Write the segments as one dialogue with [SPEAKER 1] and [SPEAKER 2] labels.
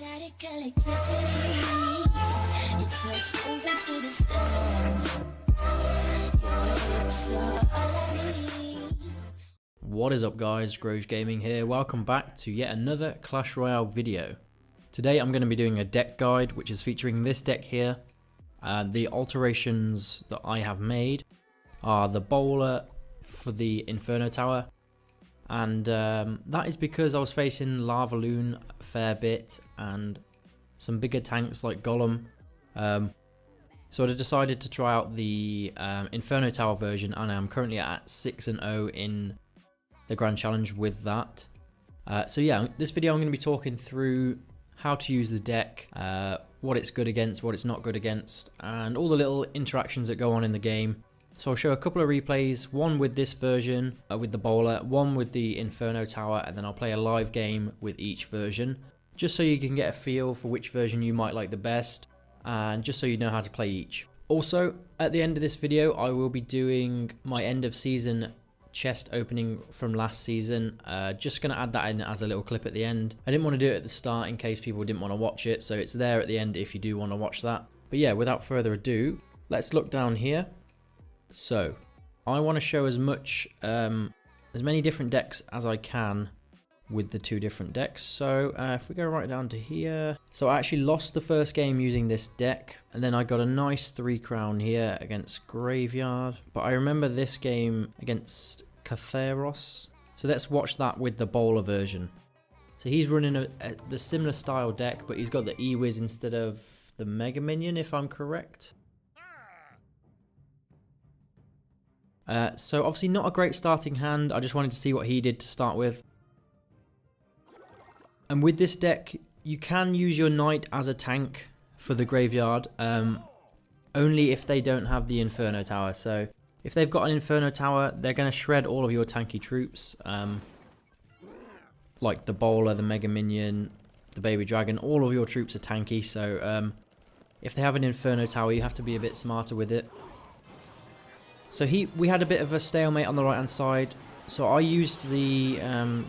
[SPEAKER 1] Static electricity, it's us moving to the sound. Your hips are all I need.
[SPEAKER 2] What is up guys, Groj Gaming here. Welcome back to yet another Clash Royale video. Today I'm going to be doing a deck guide which is featuring this deck here. The alterations that I have made are the bowler for the Inferno tower, and that is because I was facing Lava Loon a fair bit and some bigger tanks like Golem. So I decided to try out the Inferno tower version, and I'm currently at 6-0 in the Grand Challenge with that. So yeah, this video I'm going to be talking through how to use the deck, what it's good against, what it's not good against, and all the little interactions that go on in the game. So I'll show a couple of replays, one with this version, with the bowler, one with the Inferno tower, and then I'll play a live game with each version, just so you can get a feel for which version you might like the best, and just so you know how to play each. Also, at the end of this video, I will be doing my end of season chest opening from last season. Just going to add that in as a little clip at the end. I didn't want to do it at the start in case people didn't want to watch it, so it's there at the end if you do want to watch that. But yeah, without further ado, let's look down here. So I want to show as many different decks as I can with the two different decks. So if we go right down to here, so I actually lost the first game using this deck, and then I got a nice 3 crown here against Graveyard, but I remember this game against Catharos. So let's watch that with the bowler version. So he's running the similar style deck, but he's got the E-Wiz instead of the Mega Minion, if I'm correct. So obviously not a great starting hand. I just wanted to see what he did to start with. And with this deck, you can use your knight as a tank for the Graveyard, only if they don't have the Inferno tower. So if they've got an Inferno tower, they're going to shred all of your tanky troops, like the bowler, the Mega Minion, the Baby Dragon. All of your troops are tanky, so if they have an Inferno tower, you have to be a bit smarter with it. So we had a bit of a stalemate on the right hand side, so I used the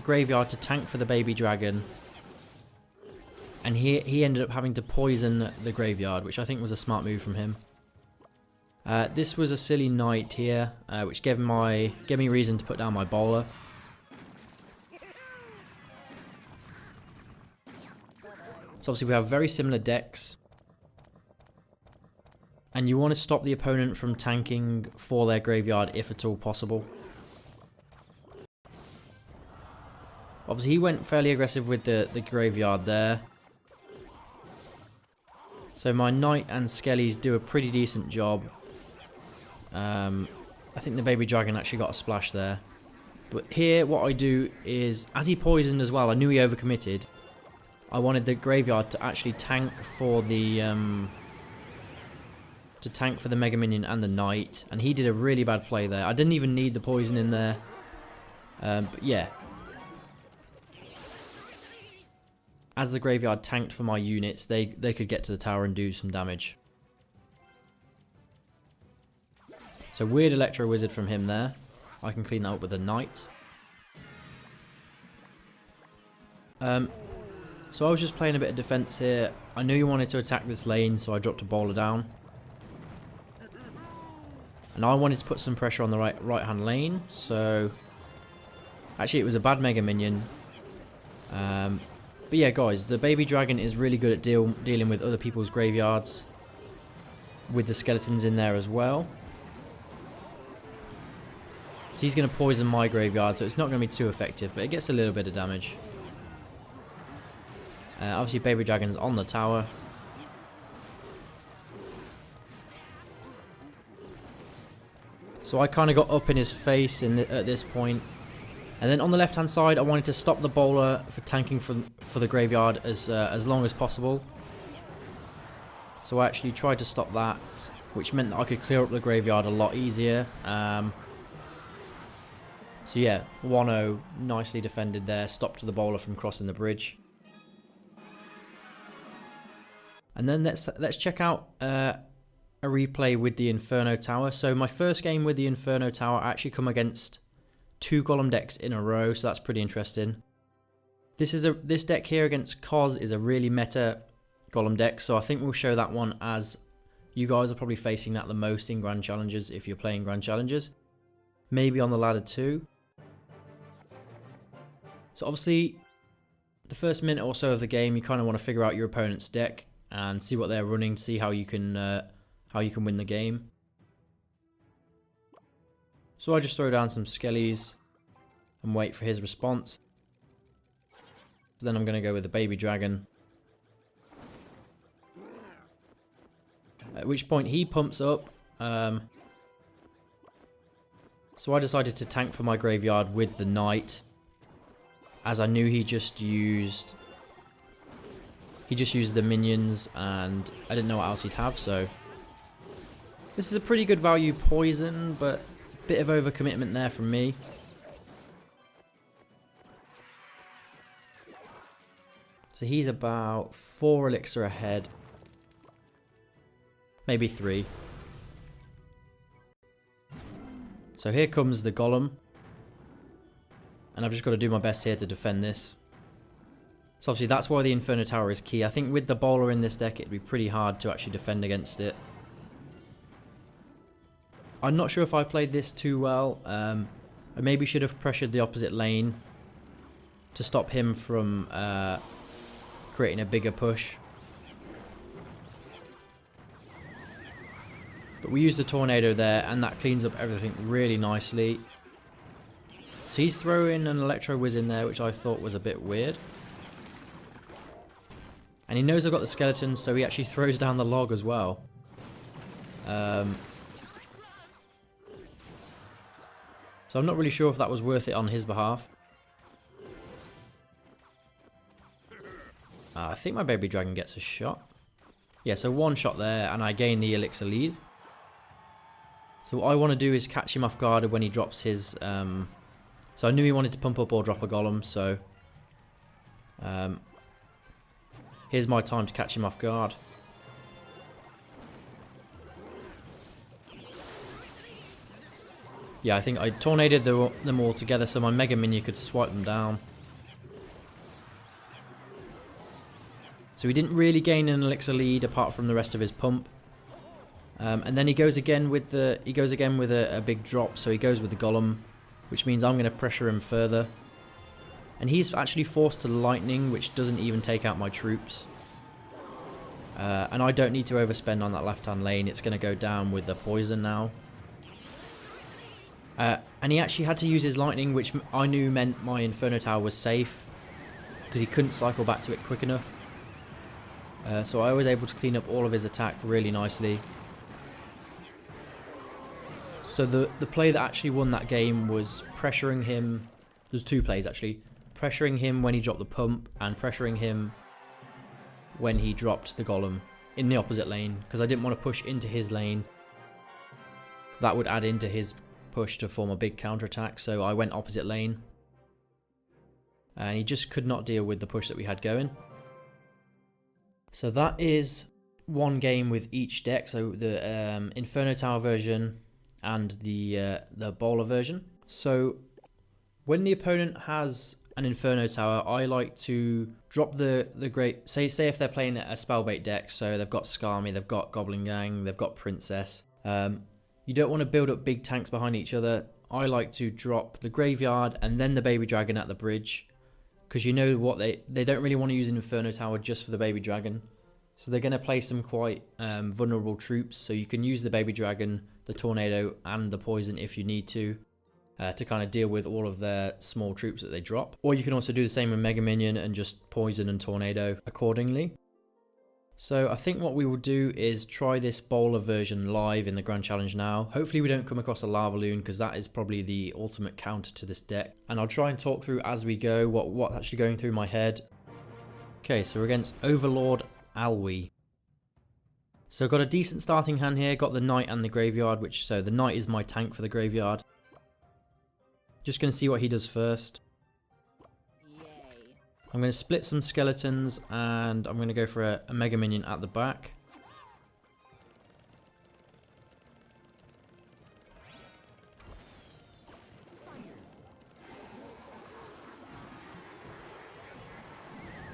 [SPEAKER 2] Graveyard to tank for the Baby Dragon, and he ended up having to poison the Graveyard, which I think was a smart move from him. This was a silly knight here, which gave me reason to put down my bowler. So obviously we have very similar decks, and you want to stop the opponent from tanking for their Graveyard if at all possible. Obviously he went fairly aggressive with the Graveyard there. So my Knight and Skellies do a pretty decent job. I think the Baby Dragon actually got a splash there. But here what I do is, as he poisoned as well, I knew he overcommitted. I wanted the Graveyard to actually tank for the Mega Minion and the Knight, and he did a really bad play there. I didn't even need the poison in there. But yeah. As the Graveyard tanked for my units, they could get to the tower and do some damage. So weird Electro Wizard from him there. I can clean that up with a Knight. So I was just playing a bit of defense here. I knew he wanted to attack this lane, so I dropped a bowler down. And I wanted to put some pressure on the right hand lane, so actually it was a bad Mega Minion. But yeah guys, the Baby Dragon is really good at dealing with other people's Graveyards, with the skeletons in there as well. So he's going to poison my Graveyard, so it's not going to be too effective, but it gets a little bit of damage. Obviously Baby Dragon's on the tower. So I kind of got up in his face at this point. And then on the left hand side, I wanted to stop the bowler for tanking for the Graveyard as long as possible. So I actually tried to stop that, which meant that I could clear up the Graveyard a lot easier. So yeah, 1-0, nicely defended there, stopped the bowler from crossing the bridge. And then let's check out a replay with the Inferno tower. So my first game with the Inferno tower, I actually come against 2 Golem decks in a row, so that's pretty interesting. This deck here against Cos is a really meta golem deck, so I think we'll show that one as you guys are probably facing that the most in Grand Challenges if you're playing Grand Challenges. Maybe on the ladder too. So obviously, the first minute or so of the game, you kind of want to figure out your opponent's deck and see what they're running, see how you can win the game. So I just throw down some skellies and wait for his response. So then I'm going to go with the baby dragon. At which point he pumps up. So I decided to tank for my graveyard with the knight, as I knew he just used the minions and I didn't know what else he'd have. So this is a pretty good value poison, but a bit of overcommitment there from me. So he's about 4 elixir ahead. Maybe 3. So here comes the golem. And I've just got to do my best here to defend this. So obviously that's why the Inferno Tower is key. I think with the bowler in this deck it'd be pretty hard to actually defend against it. I'm not sure if I played this too well. I maybe should have pressured the opposite lane to stop him from creating a bigger push. But we use the tornado there and that cleans up everything really nicely. So he's throwing an Electro Whiz in there, which I thought was a bit weird. And he knows I've got the skeletons, so he actually throws down the log as well. So I'm not really sure if that was worth it on his behalf. I think my baby dragon gets a shot. Yeah, so 1 shot there, and I gain the elixir lead. So what I want to do is catch him off guard when he drops his... So I knew he wanted to pump up or drop a golem, so... here's my time to catch him off guard. Yeah, I think I tornadoed them all together so my Mega Minion could swipe them down. So he didn't really gain an elixir lead apart from the rest of his pump. And then he goes again with a big drop, so he goes with the golem, which means I'm going to pressure him further. And he's actually forced to lightning, which doesn't even take out my troops. And I don't need to overspend on that left-hand lane. It's going to go down with the poison now. And he actually had to use his lightning, which I knew meant my Inferno Tower was safe, because he couldn't cycle back to it quick enough. So I was able to clean up all of his attack really nicely. So the play that actually won that game was pressuring him. There's 2 plays actually. Pressuring him when he dropped the pump and pressuring him when he dropped the golem in the opposite lane, because I didn't want to push into his lane. That would add into his push to form a big counterattack, so I went opposite lane. And he just could not deal with the push that we had going. So that is 1 game with each deck, so the Inferno Tower version and the bowler version. So when the opponent has an Inferno Tower, I like to drop the great... Say if they're playing a spellbait deck, so they've got Skami, they've got Goblin Gang, they've got Princess. You don't want to build up big tanks behind each other. I like to drop the graveyard and then the baby dragon at the bridge, because you know what, they don't really want to use an Inferno Tower just for the baby dragon. So they're going to play some quite vulnerable troops, so you can use the baby dragon, the tornado and the poison if you need to kind of deal with all of their small troops that they drop. Or you can also do the same with Mega Minion and just poison and tornado accordingly. So I think what we will do is try this bowler version live in the Grand Challenge now. Hopefully we don't come across a lava loon, because that is probably the ultimate counter to this deck. And I'll try and talk through as we go what's actually going through my head. Okay, so we're against Overlord Alwi. So I've got a decent starting hand here, got the knight and the graveyard, so the knight is my tank for the graveyard. Just going to see what he does first. I'm going to split some skeletons and I'm going to go for a Mega Minion at the back.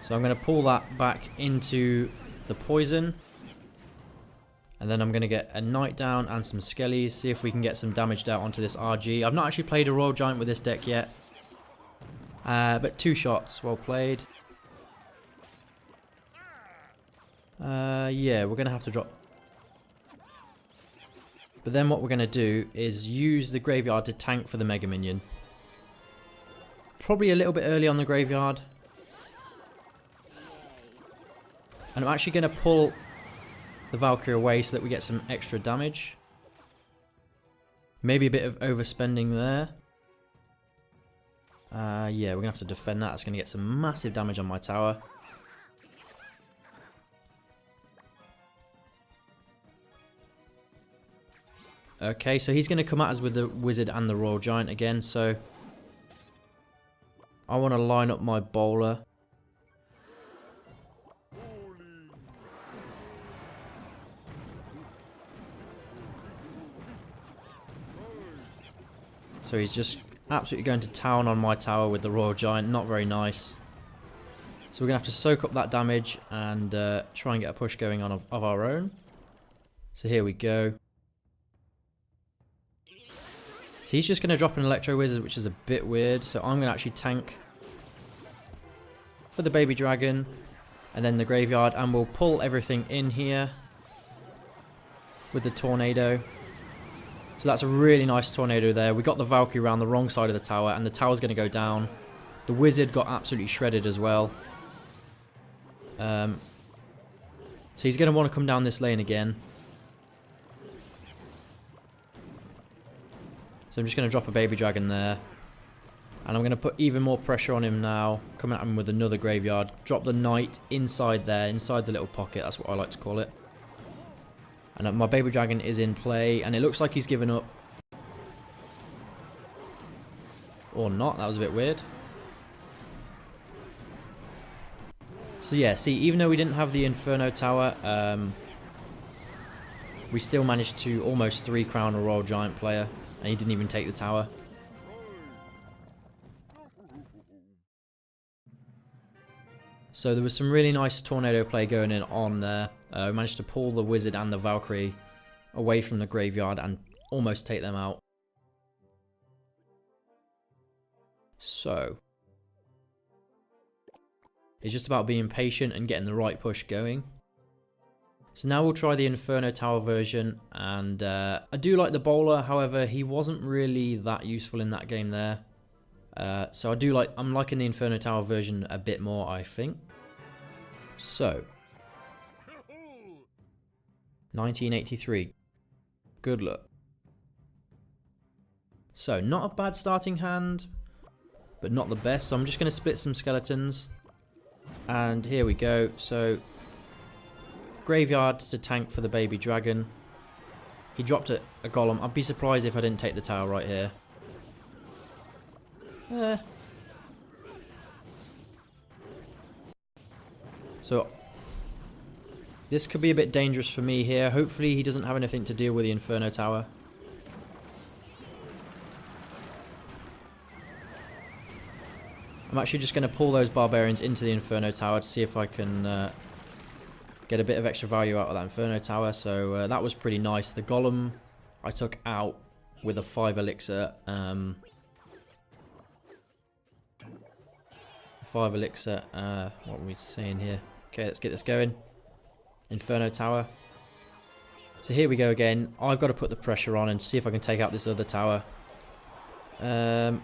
[SPEAKER 2] So I'm going to pull that back into the poison. And then I'm going to get a Knight down and some Skellies. See if we can get some damage out onto this RG. I've not actually played a Royal Giant with this deck yet. But 2 shots. Well played. Yeah, we're going to have to drop. But then what we're going to do is use the graveyard to tank for the Mega Minion. Probably a little bit early on the graveyard. And I'm actually going to pull the Valkyrie away so that we get some extra damage. Maybe a bit of overspending there. Yeah, we're going to have to defend that. It's going to get some massive damage on my tower. Okay, so he's going to come at us with the Wizard and the Royal Giant again, so I want to line up my bowler. So he's just absolutely going to town on my tower with the Royal Giant. Not very nice. So we're going to have to soak up that damage and try and get a push going on of our own. So here we go. So he's just going to drop an Electro Wizard, which is a bit weird. So I'm going to actually tank for the Baby Dragon and then the graveyard. And we'll pull everything in here with the Tornado. So that's a really nice tornado there. We got the Valkyrie around the wrong side of the tower, and the tower's going to go down. The Wizard got absolutely shredded as well. So he's going to want to come down this lane again. So I'm just going to drop a Baby Dragon there. And I'm going to put even more pressure on him now. Come at him with another graveyard. Drop the Knight inside there, inside the little pocket. That's what I like to call it. And my Baby Dragon is in play, and it looks like he's given up. Or not, that was a bit weird. So yeah, see, even though we didn't have the Inferno Tower, we still managed to almost 3-crown a Royal Giant player, and he didn't even take the tower. So there was some really nice tornado play going on there. We managed to pull the Wizard and the Valkyrie away from the graveyard and almost take them out. So it's just about being patient and getting the right push going. So now we'll try the Inferno Tower version, and I do like the bowler. However, he wasn't really that useful in that game there. So I'm liking the Inferno Tower version a bit more, I think. So 1983. Good luck. So not a bad starting hand, but not the best. So I'm just going to split some skeletons. And here we go. So graveyard to tank for the Baby Dragon. He dropped a golem. I'd be surprised if I didn't take the tower right here. So this could be a bit dangerous for me here. Hopefully he doesn't have anything to deal with the Inferno Tower. I'm actually just going to pull those Barbarians into the Inferno Tower to see if I can get a bit of extra value out of that Inferno Tower. So that was pretty nice. The Golem I took out with a 5 elixir. 5 elixir. What are we saying here? Okay, let's get this going. Inferno Tower. So here we go again. I've got to put the pressure on and see if I can take out this other tower. I'm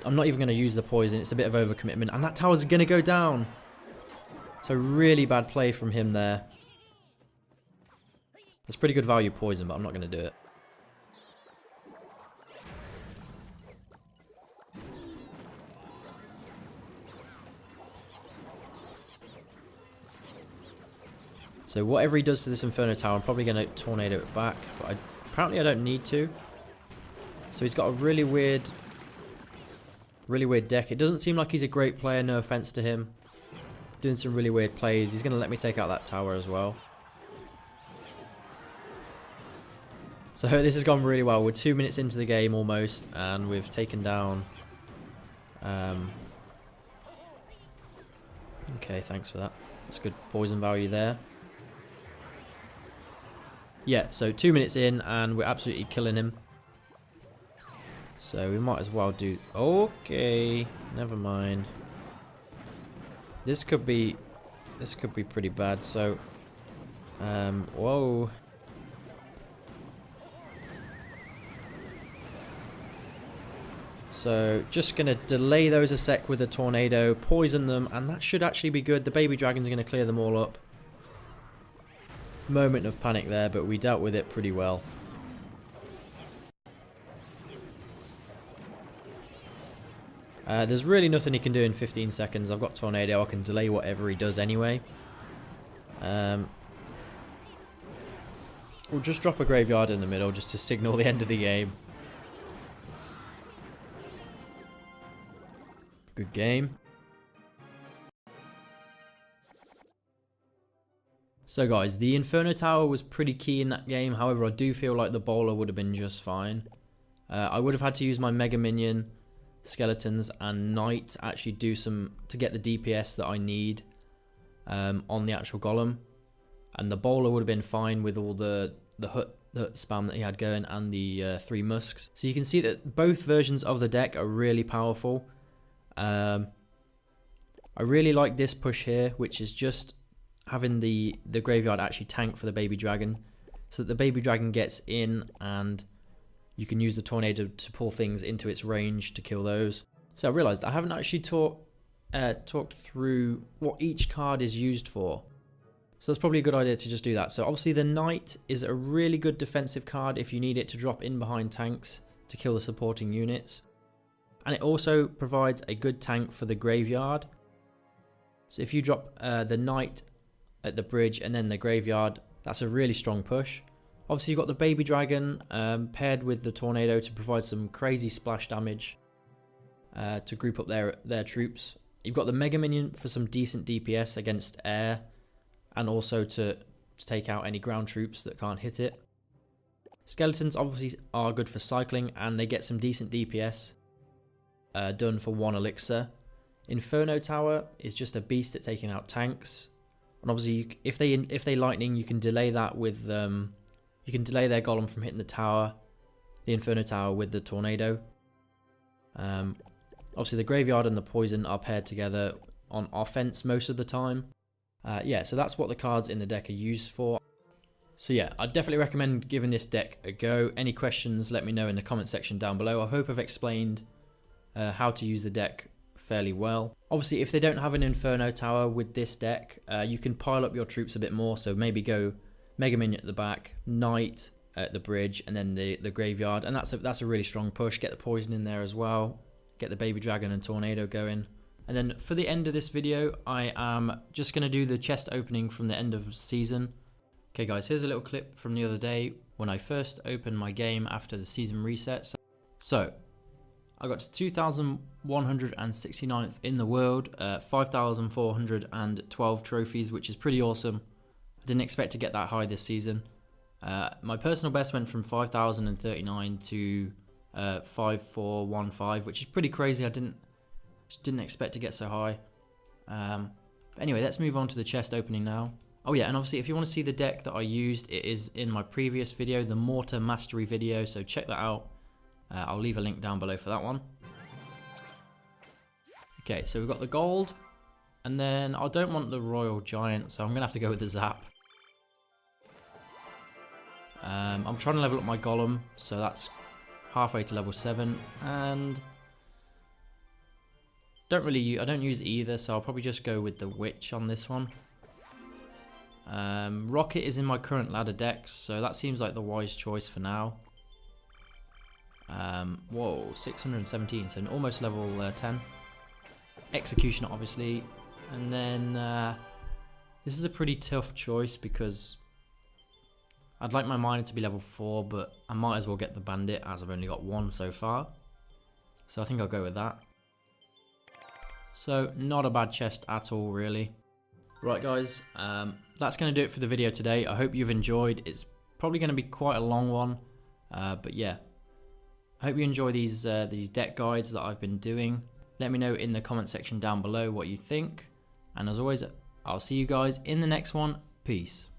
[SPEAKER 2] not even going to use the poison. It's a bit of overcommitment. And that tower's going to go down. So really bad play from him there. That's pretty good value poison, but I'm not going to do it. So whatever he does to this Inferno Tower, I'm probably going to tornado it back. But apparently I don't need to. So he's got a really weird deck. It doesn't seem like he's a great player, no offense to him. Doing some really weird plays. He's going to let me take out that tower as well. So this has gone really well. We're 2 minutes into the game almost, and we've taken down... Okay, thanks for that. That's good poison value there. Yeah, so 2 minutes in and we're absolutely killing him. So we might as well do... Okay, never mind. This could be pretty bad, so... whoa. So, just going to delay those a sec with a tornado, poison them, and that should actually be good. The baby dragon's going to clear them all up. Moment of panic there, but we dealt with it pretty well. There's really nothing he can do in 15 seconds. I've got tornado, I can delay whatever he does anyway. We'll just drop a graveyard in the middle just to signal the end of the game. Good game. So guys, the Inferno Tower was pretty key in that game. However, I do feel like the bowler would have been just fine. I would have had to use my Mega Minion, Skeletons, and Knight to actually do some to get the DPS that I need on the actual golem. And the bowler would have been fine with all the hut spam that he had going and the 3 musks. So you can see that both versions of the deck are really powerful. I really like this push here, which is just having the graveyard actually tank for the baby dragon, so that the baby dragon gets in and you can use the tornado to pull things into its range to kill those. So I realized I haven't actually talked through what each card is used for. So that's probably a good idea to just do that. So obviously the Knight is a really good defensive card if you need it to drop in behind tanks to kill the supporting units. And it also provides a good tank for the graveyard. So if you drop the Knight at the bridge and then the graveyard, that's a really strong push. Obviously you've got the baby dragon paired with the tornado to provide some crazy splash damage to group up their troops. You've got the Mega Minion for some decent DPS against air, and also to take out any ground troops that can't hit it. Skeletons obviously are good for cycling, and they get some decent DPS done for 1 elixir. Inferno Tower is just a beast at taking out tanks, and obviously if they lightning, you can delay that with you can delay their golem from hitting the tower, the Inferno Tower, with the tornado. Obviously the graveyard and the poison are paired together on offense most of the time. Yeah, so that's what the cards in the deck are used for. So yeah, I'd definitely recommend giving this deck a go. Any questions, let me know in the comment section down below. I hope I've explained how to use the deck fairly well. Obviously, if they don't have an Inferno Tower with this deck, you can pile up your troops a bit more. So maybe go Mega Minion at the back, Knight at the bridge, and then the graveyard. And that's a really strong push. Get the poison in there as well. Get the baby dragon and tornado going. And then for the end of this video, I am just going to do the chest opening from the end of season. Okay guys, here's a little clip from the other day when I first opened my game after the season reset. So I got to 2,169th in the world, 5,412 trophies, which is pretty awesome. I didn't expect to get that high this season. My personal best went from 5,039 to 5,415, which is pretty crazy. I just didn't expect to get so high. Anyway, let's move on to the chest opening now. Oh yeah, and obviously if you want to see the deck that I used, it is in my previous video, the Mortar Mastery video, so check that out. I'll leave a link down below for that one. Okay, so we've got the gold, and then I don't want the Royal Giant, so I'm going to have to go with the Zap. I'm trying to level up my Golem, so that's halfway to level 7, and I don't use either, so I'll probably just go with the Witch on this one. Rocket is in my current ladder deck, so that seems like the wise choice for now. Whoa, 617, so almost level 10. Executioner, obviously, and then this is a pretty tough choice because I'd like my miner to be level 4, but I might as well get the bandit as I've only got 1 so far. So I think I'll go with that. So not a bad chest at all, really. Right guys, that's going to do it for the video today. I hope you've enjoyed. It's probably going to be quite a long one, but yeah. I hope you enjoy these deck guides that I've been doing. Let me know in the comment section down below what you think. And as always, I'll see you guys in the next one. Peace.